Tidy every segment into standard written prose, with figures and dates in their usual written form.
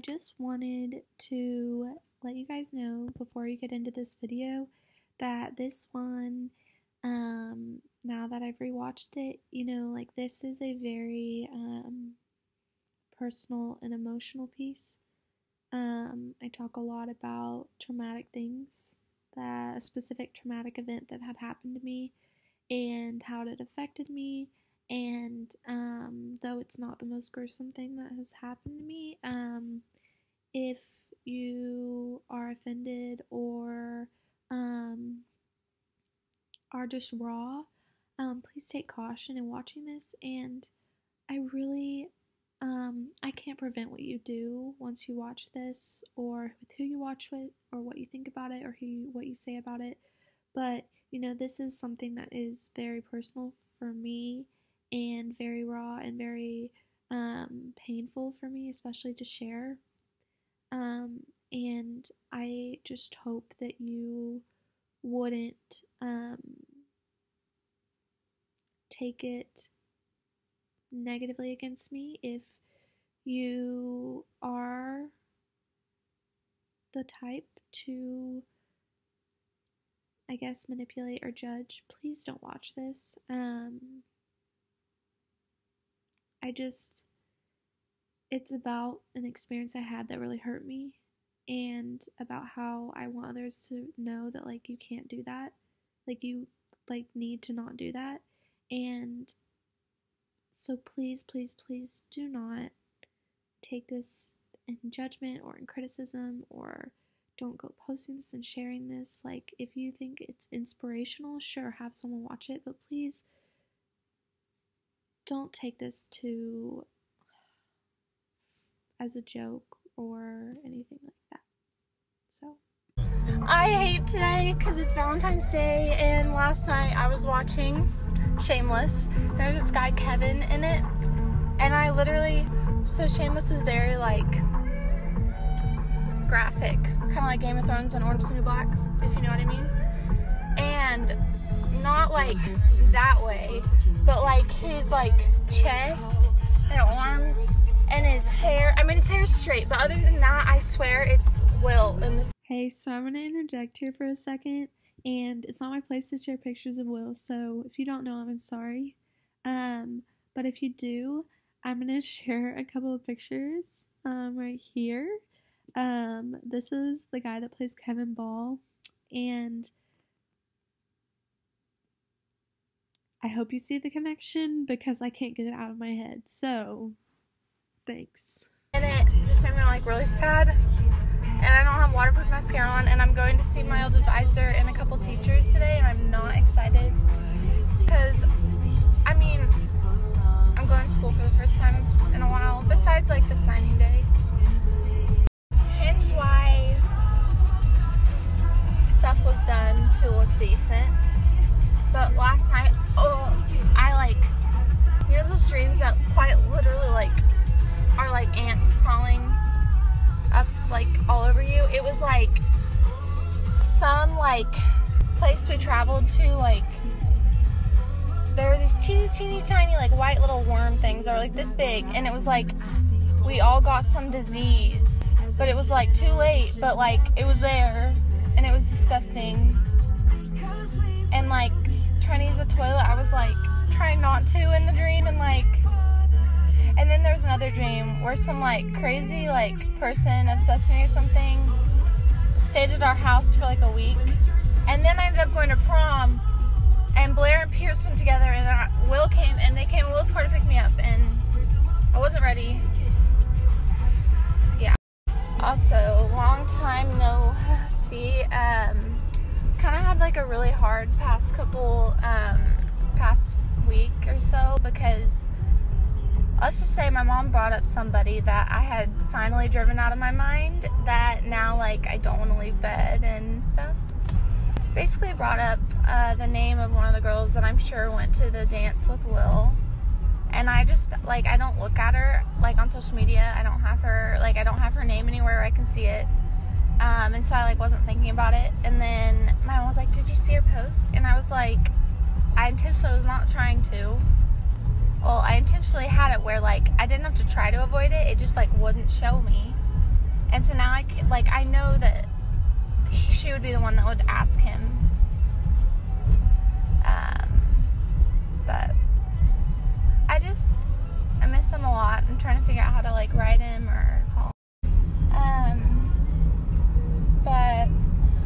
just wanted to let you guys know before you get into this video that this one, now that I've rewatched it, like this is a very personal and emotional piece. I talk a lot about traumatic things, a specific traumatic event that had happened to me and how it affected me. And though it's not the most gruesome thing that has happened to me, if you are offended or are just raw, please take caution in watching this. And I really, I can't prevent what you do once you watch this, or with who you watch with, or what you think about it, or what you say about it. But this is something that is very personal for me and very raw and very painful for me, especially to share. And I just hope that you wouldn't take it negatively against me. If you are the type to, I guess, manipulate or judge, please don't watch this. It's about an experience I had that really hurt me, and about how I want others to know that, like, you can't do that. Like, you, like, need to not do that. And so please, please, please do not take this in judgment or in criticism, or don't go posting this and sharing this. Like, if you think it's inspirational, sure, have someone watch it, but please don't take this as a joke or anything like that. So I hate today because it's Valentine's Day, and last night I was watching Shameless. There's this guy Kevin in it, and I literally, so Shameless is very like graphic, kind of like Game of Thrones and Orange is the New Black, if you know what I mean. And not like that way, but like his like chest and arms and his hair. I mean, his hair's straight, but other than that, I swear it's Will. Hey, so I'm going to interject here for a second, and it's not my place to share pictures of Will, so if you don't know him, I'm sorry. But if you do, I'm going to share a couple of pictures right here. This is the guy that plays Kevin Ball, and I hope you see the connection because I can't get it out of my head. So, thanks. And it just made me like really sad. And I don't have waterproof mascara on, and I'm going to see my old advisor and a couple teachers today, and I'm not excited because, I mean, I'm going to school for the first time in a while, besides like the signing day. Hence why stuff was done to look decent. But last night, I like, those dreams that quite literally like are like ants crawling up like all over you. It was like some like place we traveled to, like there were these teeny tiny like white little worm things that were like this big, and it was like we all got some disease, but it was like too late, but like it was there, and it was disgusting. And like trying to use the toilet, I was like trying not to in the dream, and then there was another dream where some like crazy like person obsessed with me or something stayed at our house for like a week, and then I ended up going to prom, and Blair and Pierce went together, and Will came, and they came in Will's car to pick me up, and I wasn't ready. Yeah. Also, long time no see. Kind of had like a really hard past week or so, because let's just say my mom brought up somebody that I had finally driven out of my mind, that now like I don't want to leave bed and stuff. Basically brought up the name of one of the girls that I'm sure went to the dance with Will, and I just like, I don't look at her like on social media. I don't have her name anywhere where I can see it, and so I like wasn't thinking about it. And then my mom was like, "Did you see her post?" And I was like, I intentionally was not trying to. Well, I intentionally had it where like I didn't have to try to avoid it. It just like wouldn't show me. And so now I know that she would be the one that would ask him. But I miss him a lot. I'm trying to figure out how to like write him or call him. But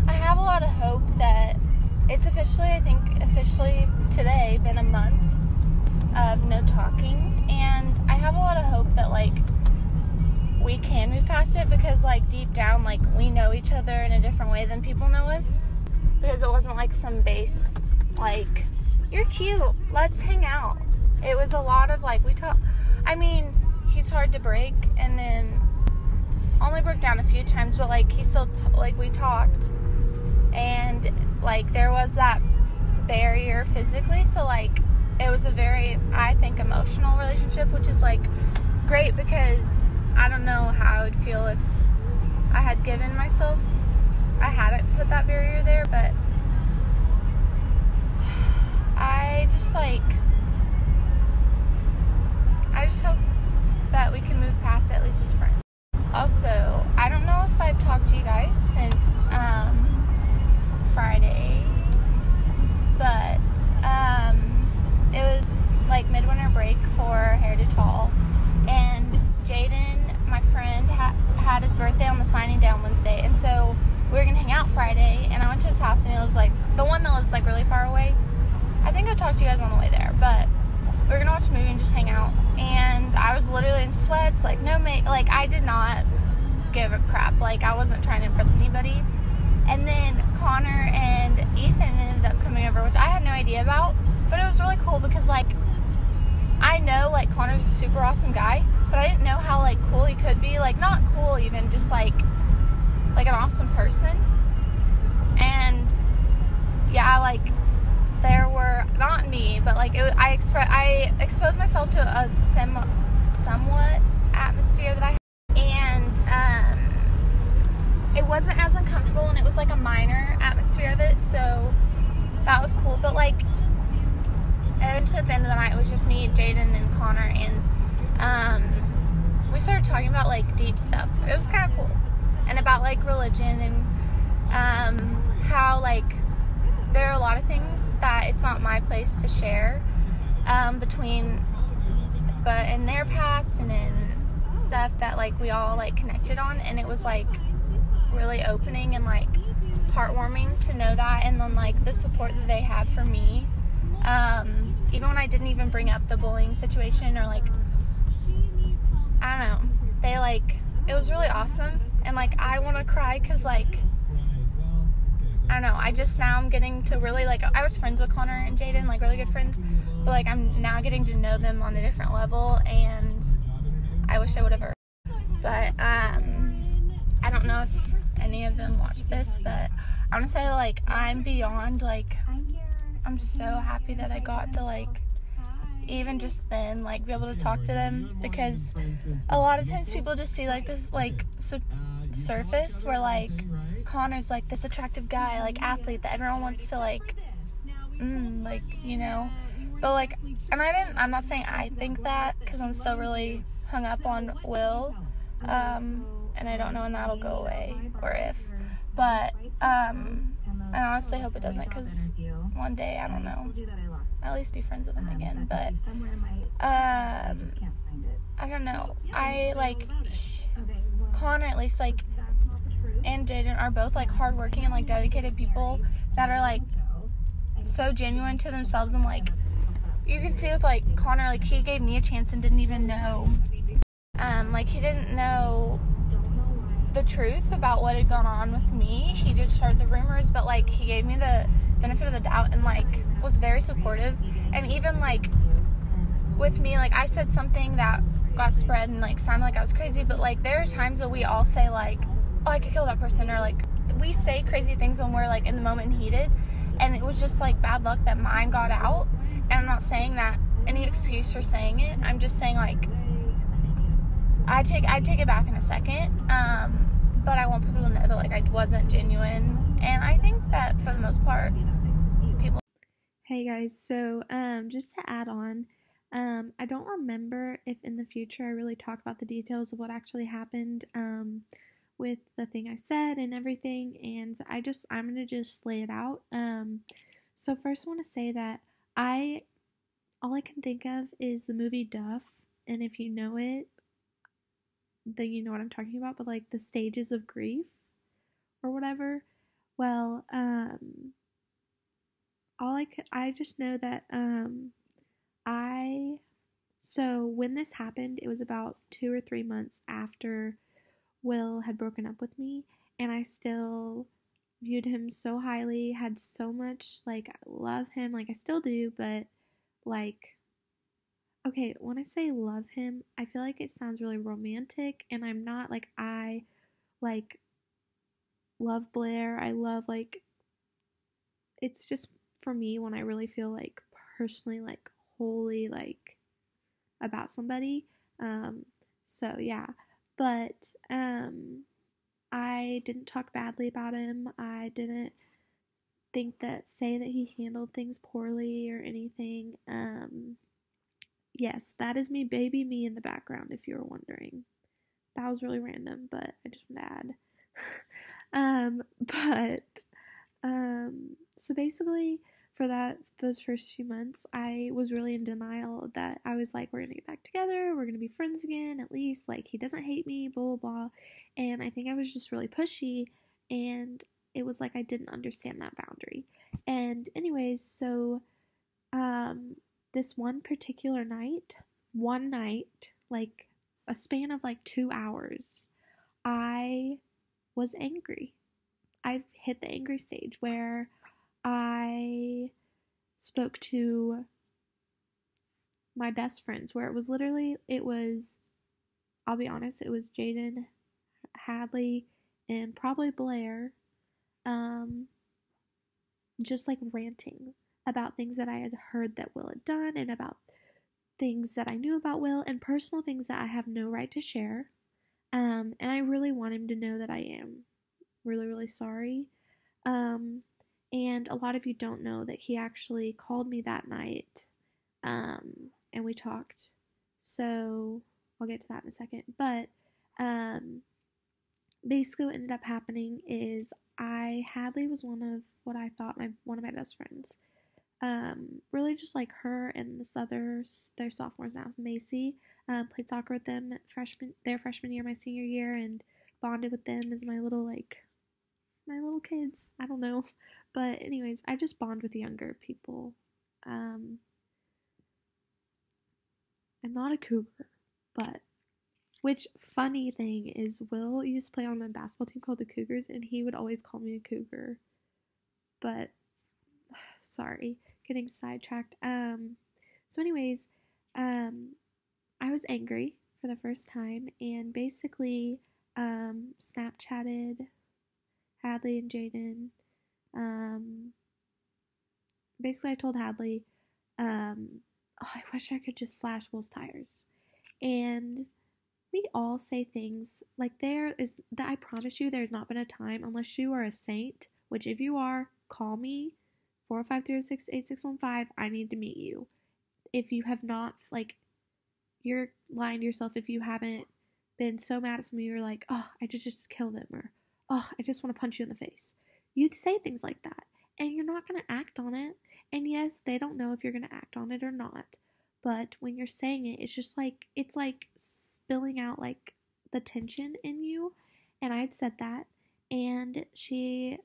I have a lot of hope that it's officially today been a month of no talking, and I have a lot of hope that like we can move past it, because like deep down like we know each other in a different way than people know us, because it wasn't like some base like, you're cute, let's hang out. It was a lot of like, we talk. I mean, he's hard to break, and then only broke down a few times, but like he still like we talked, and like there was that barrier physically, so like it was a very, I think, emotional relationship, which is like great, because I don't know how I would feel if I had given myself, I hadn't put that barrier there. But I just hope that we can move past it, at least as friends. Also, I don't know if I've talked to you guys since Friday, but it was like midwinter break for Heritage Hall, and Jaden, my friend, had his birthday on the signing day on Wednesday, and so we were gonna hang out Friday, and I went to his house, and he lives like, the one that lives like really far away. I think I talked to you guys on the way there, but we were gonna watch a movie and just hang out, and I was literally in sweats, like no like I did not give a crap, like I wasn't trying to impress anybody. And then Connor and Ethan ended up coming over, which I had no idea about, but it was really cool because like I know like Connor's a super awesome guy, but I didn't know how like cool he could be, like not cool even, just like an awesome person. And yeah, like there were, not me, but like I exposed myself to a somewhat atmosphere that I had, and it wasn't as uncomfortable, and it was like a minor atmosphere of it, so that was cool. But like eventually at the end of the night, it was just me, Jaden, and Connor, and we started talking about like deep stuff. It was kind of cool, and about like religion, and how like there are a lot of things that it's not my place to share, but in their past and in stuff that like we all like connected on, and it was like really opening and like heartwarming to know that, and then like the support that they had for me, even when I didn't even bring up the bullying situation, or like I don't know, they like, it was really awesome. And like I want to cry because like I don't know, I'm getting to really like, I was friends with Connor and Jaden, like really good friends, but like I'm now getting to know them on a different level, and I wish I would have. But I don't know if any of them watch this, but I want to say like I'm beyond like, I'm so happy that I got to like even just then like be able to talk to them, because a lot of times people just see like this like surface where like Connor's like this attractive guy, like athlete that everyone wants to like like, you know, but like, and I'm not saying I think that, because I'm still really hung up on Will, and I don't know when that'll go away or if, but I honestly hope it doesn't, because one day, I don't know, I'll at least be friends with him again. But I don't know, I like Connor, at least like, and Jaden are both like hardworking and like dedicated people that are like so genuine to themselves, and like you can see with like Connor, like he gave me a chance and didn't even know, like he didn't know the truth about what had gone on with me. He just heard the rumors, but like he gave me the benefit of the doubt and like was very supportive. And even like with me, like I said something that got spread and like sounded like I was crazy, but like there are times that we all say like, oh, I could kill that person, or like we say crazy things when we're like in the moment and heated, and it was just like bad luck that mine got out. And I'm not saying that any excuse for saying it, I'm just saying like I'd take it back in a second, but I want people to know that like I wasn't genuine, and I think that for the most part people. Hey guys, so just to add on, I don't remember if in the future I really talk about the details of what actually happened with the thing I said and everything, and I'm gonna just lay it out. So first I want to say that I all I can think of is the movie Duff, and if you know it, then you know what I'm talking about. But like the stages of grief or whatever. Well, I just know that I so when this happened, it was about 2 or 3 months after Will had broken up with me, and I still viewed him so highly, had so much, like, I love him, like, I still do, but, like, okay, when I say love him, I feel like it sounds really romantic, and I'm not, like, like, love Blair, I love, like, it's just, for me, when I really feel, like, personally, like, wholly, like, about somebody, so, yeah, but, I didn't talk badly about him. I didn't say that he handled things poorly or anything. Yes, that is me, baby me in the background, if you were wondering. That was really random, but I just want to add. So basically, for those first few months, I was really in denial that I was like, we're gonna get back together, we're gonna be friends again, at least, like, he doesn't hate me, blah, blah, blah. And I think I was just really pushy, and it was like I didn't understand that boundary. And anyways, so, this one particular night, like, a span of like 2 hours, I was angry. I've hit the angry stage where I spoke to my best friends, where I'll be honest, it was Jaden, Hadley, and probably Blair, just like ranting about things that I had heard that Will had done, and about things that I knew about Will, and personal things that I have no right to share. And I really want him to know that I am really, really sorry. And a lot of you don't know that he actually called me that night, and we talked. So I'll get to that in a second. But basically, what ended up happening is Hadley was one of what I thought one of my best friends. Really just like her and they're sophomores now, Macy. Played soccer with them their freshman year, my senior year, and bonded with them as my little kids. I don't know. But anyways, I just bond with younger people. I'm not a cougar, but which funny thing is Will used to play on a basketball team called the Cougars, and he would always call me a cougar. But sorry, getting sidetracked. So anyways, I was angry for the first time, and basically Snapchatted Hadley and Jaden. Basically I told Hadley, I wish I could just slash Will's tires. And we all say things like I promise you there's not been a time, unless you are a saint, which if you are, call me, 405-306-8615, I need to meet you. If you have not, like, you're lying to yourself if you haven't been so mad at somebody you're like, oh, I just kill them, or oh, I just want to punch you in the face. You say things like that, and you're not going to act on it. And yes, they don't know if you're going to act on it or not. But when you're saying it, it's like spilling out like the tension in you. And I had said that, and she,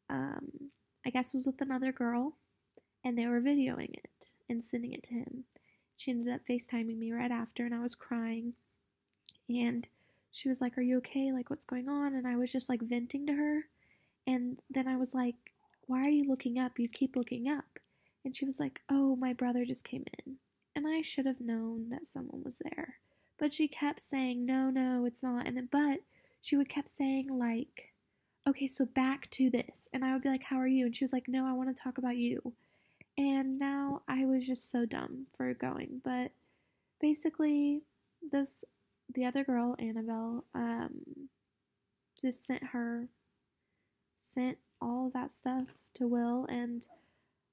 I guess, was with another girl, and they were videoing it and sending it to him. She ended up FaceTiming me right after, and I was crying. And she was like, are you okay? Like, what's going on? And I was just like venting to her. And then I was like, why are you looking up? You keep looking up. And she was like, oh, my brother just came in. And I should have known that someone was there. But she kept saying, no, it's not. And then, but she would kept saying, like, okay, so back to this. And I would be like, how are you? And she was like, no, I want to talk about you. And now I was just so dumb for going. But basically, the other girl, Annabelle, just sent all of that stuff to Will, and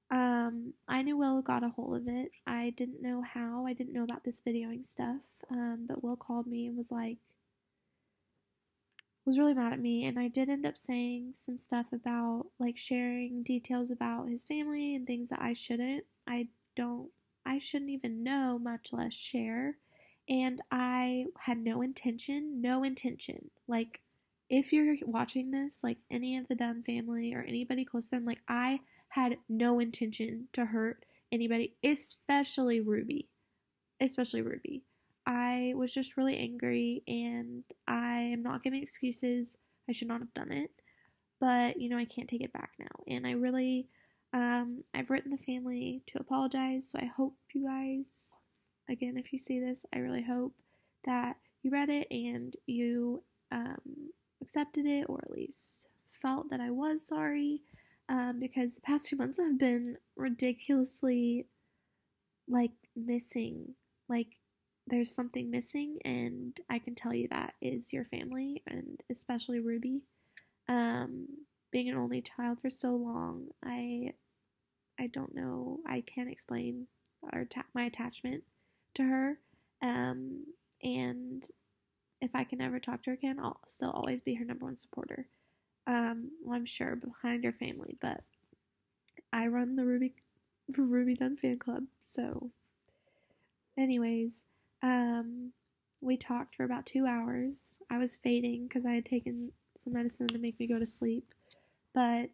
I knew Will got a hold of it. I didn't know how. I didn't know about this videoing stuff, but Will called me and was like, was really mad at me, and I did end up saying some stuff about like sharing details about his family and things that I shouldn't. Don't I shouldn't even know, much less share. And I had no intention, no intention. Like, if you're watching this, like any of the Dunn family or anybody close to them, like I had no intention to hurt anybody, especially Ruby. Especially Ruby. I was just really angry, and I am not giving excuses. I should not have done it, but I can't take it back now. And I really, I've written the family to apologize. So I hope you guys, again, if you see this, I really hope that you read it and you accepted it, or at least felt that I was sorry, because the past few months have been ridiculously like missing. Like, there's something missing, and I can tell you that is your family, and especially Ruby. Being an only child for so long, I don't know. I can't explain my attachment to her. And if I can ever talk to her again, I'll still always be her number one supporter. Well, I'm sure behind her family, but I run the Ruby Dunn fan club, so. Anyways, we talked for about 2 hours. I was fading because I had taken some medicine to make me go to sleep. But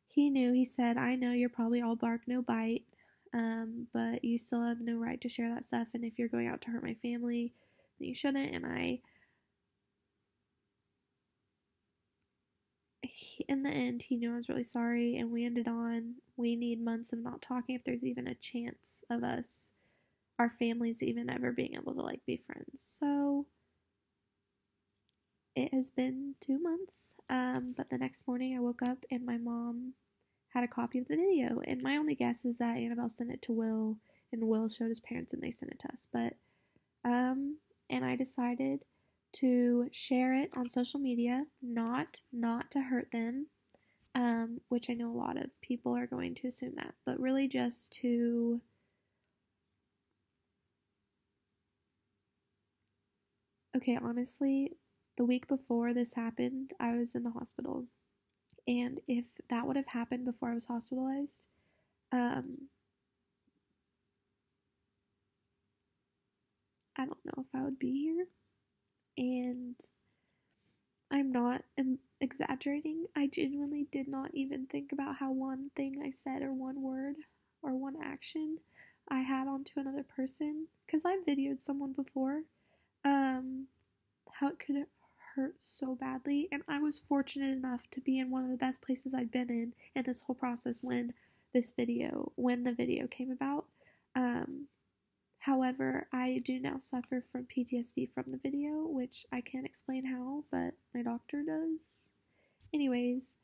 he knew, he said, I know you're probably all bark, no bite, but you still have no right to share that stuff. And if you're going out to hurt my family, then you shouldn't. And in the end, he knew I was really sorry. And we ended on, we need months of not talking if there's even a chance of us, our families, even ever being able to like be friends. So it has been 2 months, but the next morning I woke up and my mom had a copy of the video, and my only guess is that Annabelle sent it to Will, and Will showed his parents and they sent it to us. But and I decided to share it on social media, not to hurt them, which I know a lot of people are going to assume that, but really just to okay, honestly, the week before this happened, I was in the hospital. And if that would have happened before I was hospitalized, I don't know if I would be here. And I'm not exaggerating. I genuinely did not even think about how one thing I said, or one word, or one action I had onto another person, because I videoed someone before, how it could hurt so badly. And I was fortunate enough to be in one of the best places I'd been in this whole process when the video came about. However, I do now suffer from PTSD from the video, which I can't explain how, but my doctor does. Anyways,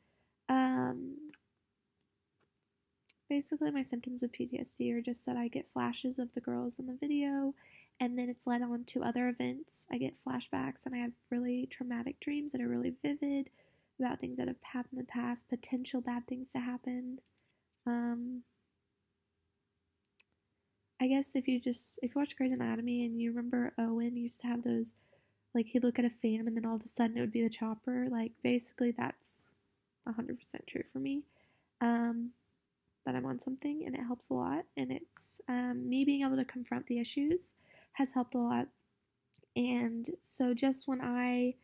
basically my symptoms of PTSD are just that I get flashes of the girls in the video, and then it's led on to other events. I get flashbacks, and I have really traumatic dreams that are really vivid about things that have happened in the past, potential bad things to happen. I guess if you watch Grey's Anatomy and you remember Owen used to have those, like, he'd look at a fan and then all of a sudden it would be the chopper. Like, basically that's 100% true for me. But I'm on something and it helps a lot. And it's me being able to confront the issues has helped a lot. And so just when I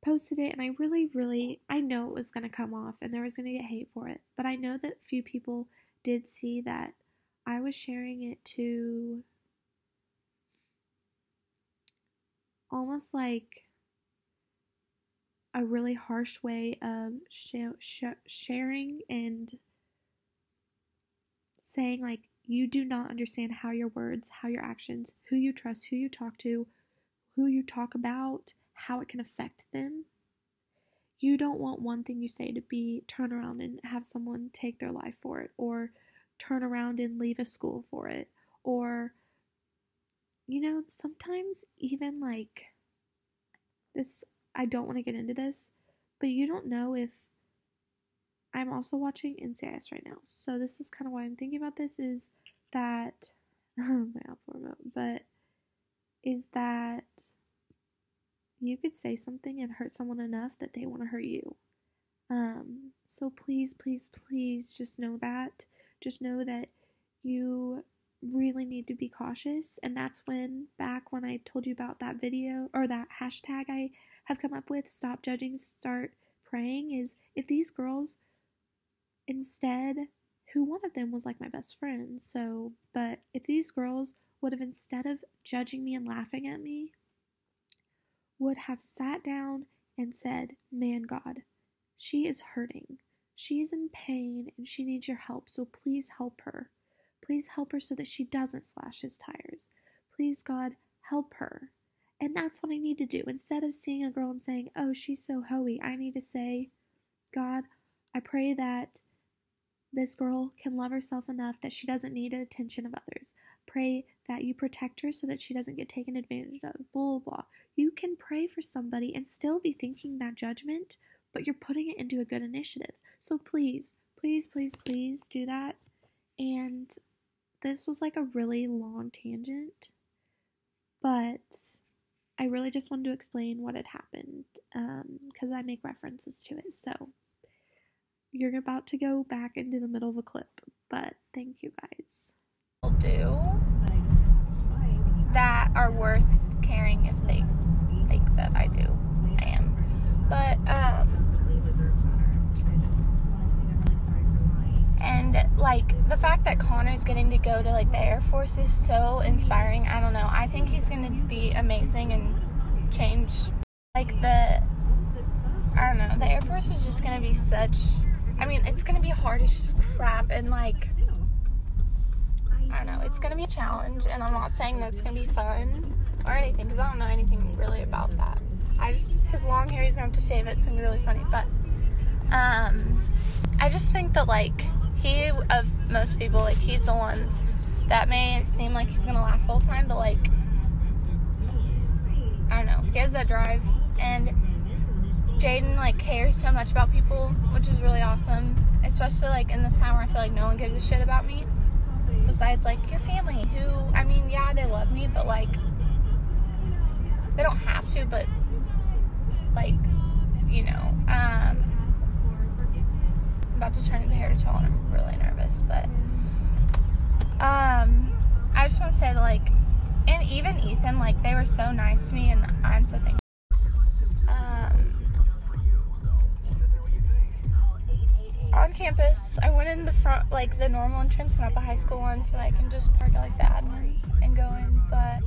posted it, and I really, I know it was going to come off and there was going to get hate for it. But I know that few people did see that I was sharing it to almost like a really harsh way of sharing and saying, like, you do not understand how your words, how your actions, who you trust, who you talk to, who you talk about, how it can affect them. You don't want one thing you say to be turn around and have someone take their life for it, or turn around and leave a school for it, or sometimes even like this, I don't want to get into this, but you don't know if I'm also watching NCIS right now. So this is kind of why I'm thinking about this, is that my Apple remote, but is that you could say something and hurt someone enough that they want to hurt you. So please, please, please just know that. Just know that you really need to be cautious. And that's when, back when I told you about that video or that hashtag I have come up with, stop judging, start praying, is if these girls instead, who one of them was like my best friend, so, but if these girls would have, instead of judging me and laughing at me, would have sat down and said, man, God, she is hurting. She is in pain and she needs your help, so please help her. Please help her so that she doesn't slash his tires. Please, God, help her. And that's what I need to do. Instead of seeing a girl and saying, oh, she's so hoey, I need to say, God, I pray that this girl can love herself enough that she doesn't need the attention of others. Pray that you protect her so that she doesn't get taken advantage of. Blah, blah, blah. You can pray for somebody and still be thinking that judgment, but you're putting it into a good initiative. So please, please, please, please do that. And this was like a really long tangent, but I really just wanted to explain what had happened because I make references to it. So you're about to go back into the middle of a clip, but thank you guys. Do that are worth caring if they think that I am. But and like the fact that Connor's getting to go to like the Air Force is so inspiring. I don't know. I think he's gonna be amazing and change like the Air Force is just gonna be such, I mean, it's gonna be hard as crap and like I don't know, it's gonna be a challenge, and I'm not saying that it's gonna be fun or anything because I don't know anything really about that. His long hair, he's gonna have to shave it. It's gonna be really funny, but I just think that like he, of most people, like he's the one that may seem like he's gonna laugh the whole time, but like I don't know, he has that drive, and Jaden like cares so much about people, which is really awesome, especially like in this time where I feel like no one gives a shit about me besides like your family, who, I mean, yeah, they love me, but like they don't have to, but like, you know, I'm about to turn into Heritage Hall and I'm really nervous, but I just want to say that, like, and even Ethan, like, they were so nice to me and I'm so thankful. On campus, I went in the front, like the normal entrance, not the high school one, so that I can just park at like the admin and go in, but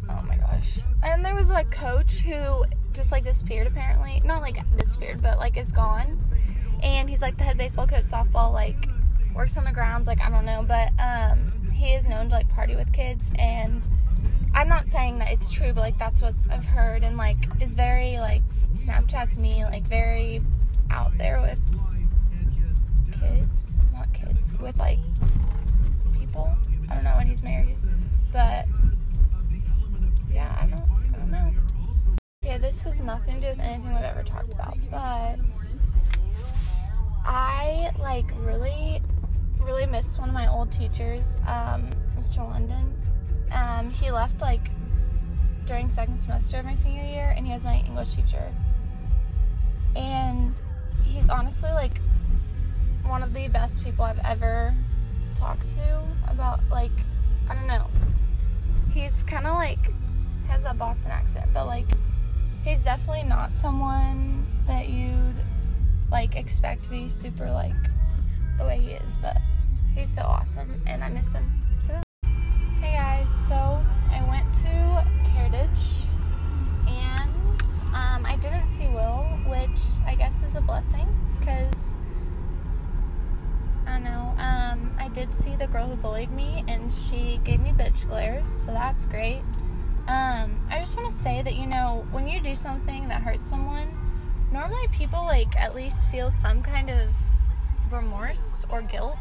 oh my gosh. And there was a coach who just like disappeared apparently, not like disappeared, but like is gone, and he's like the head baseball coach, softball, like works on the grounds, like I don't know, but he is known to like party with kids, and I'm not saying that it's true, but like that's what I've heard, and like is very like Snapchats me, like very out there with kids, not kids, with like people. I don't know, and he's married, but yeah, I don't know. Yeah, this has nothing to do with anything we've ever talked about, but I like really missed one of my old teachers, Mr. London. He left like during second semester of my senior year, and he was my English teacher, and he's honestly like one of the best people I've ever talked to about, like, I don't know, he's kind of like has that Boston accent, but like he's definitely not someone that you'd like expect to be super like the way he is, but he's so awesome and I miss him so. Hey guys, so I went to Heritage and I didn't see Will, which I guess is a blessing because I don't know, I did see the girl who bullied me and she gave me bitch glares, so that's great. I just want to say that, you know, when you do something that hurts someone, normally people like at least feel some kind of remorse or guilt,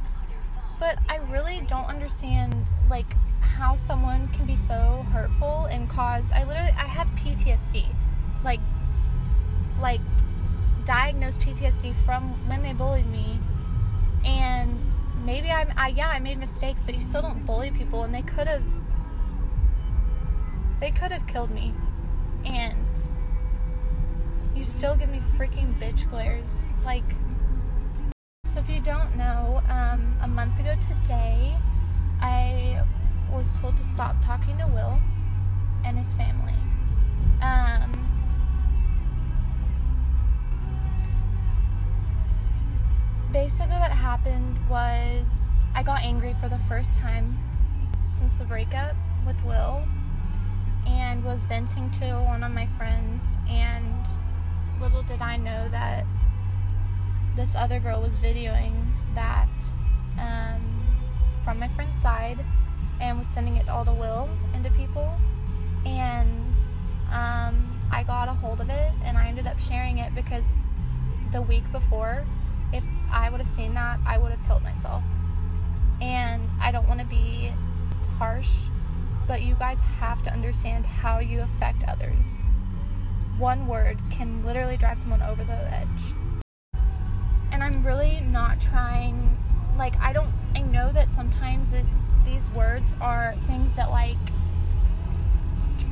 but I really don't understand like how someone can be so hurtful and cause, I have PTSD, like diagnosed PTSD from when they bullied me, and maybe I made mistakes, but you still don't bully people, and they could have They could have killed me. And you still give me freaking bitch glares. Like, so if you don't know, a month ago today, I was told to stop talking to Will and his family. Basically what happened was I got angry for the first time since the breakup with Will and was venting to one of my friends, and little did I know that this other girl was videoing that from my friend's side and was sending it to all the Will and to people, and I got a hold of it and I ended up sharing it because the week before, if I would have seen that, I would have killed myself. And I don't want to be harsh, but you guys have to understand how you affect others. One word can literally drive someone over the edge. And I'm really not trying, like, I know that sometimes these words are things that, like,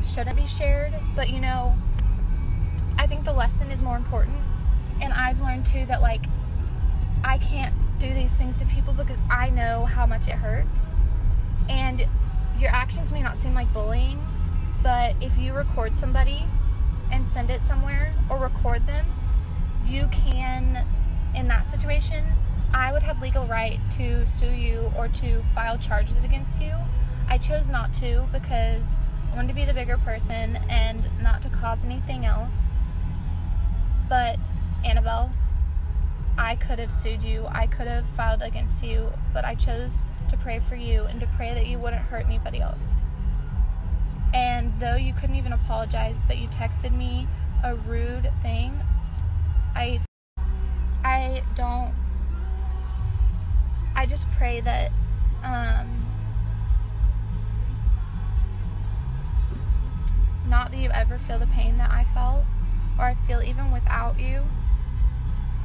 shouldn't be shared, but, you know, I think the lesson is more important. And I've learned, too, that, like, I can't do these things to people because I know how much it hurts. And your actions may not seem like bullying, but if you record somebody and send it somewhere or record them, you can, in that situation, I would have legal right to sue you or to file charges against you. I chose not to because I wanted to be the bigger person and not to cause anything else. But Annabelle, I could have sued you, I could have filed against you, but I chose to pray for you and to pray that you wouldn't hurt anybody else. And though you couldn't even apologize, but you texted me a rude thing, I just pray that not that you ever feel the pain that I felt, or I feel even without you,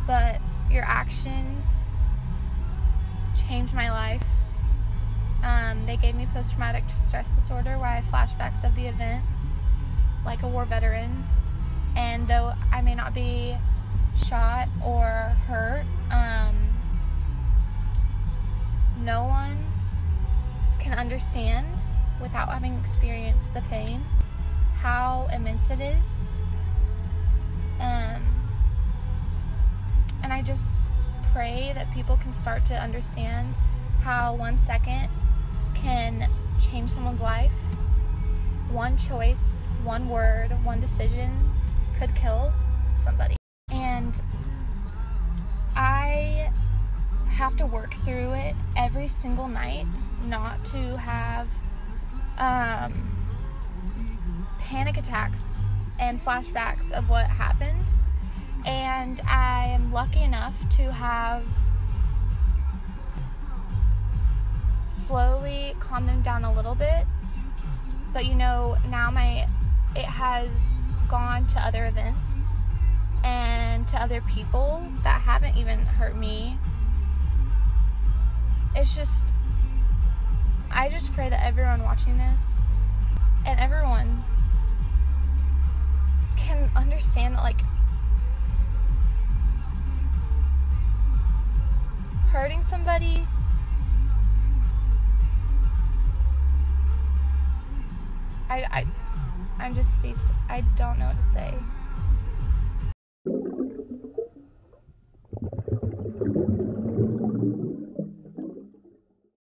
but your actions changed my life. They gave me post-traumatic stress disorder where I have flashbacks of the event like a war veteran, and though I may not be shot or hurt, no one can understand without having experienced the pain how immense it is. And I just pray that people can start to understand how 1 second can change someone's life. One choice, one word, one decision could kill somebody. And I have to work through it every single night not to have panic attacks and flashbacks of what happened. And I am lucky enough to have slowly calmed them down a little bit. But you know, now it has gone to other events and to other people that haven't even hurt me. It's just, I just pray that everyone watching this and everyone can understand that, like, hurting somebody I'm just speechless. I don't know what to say.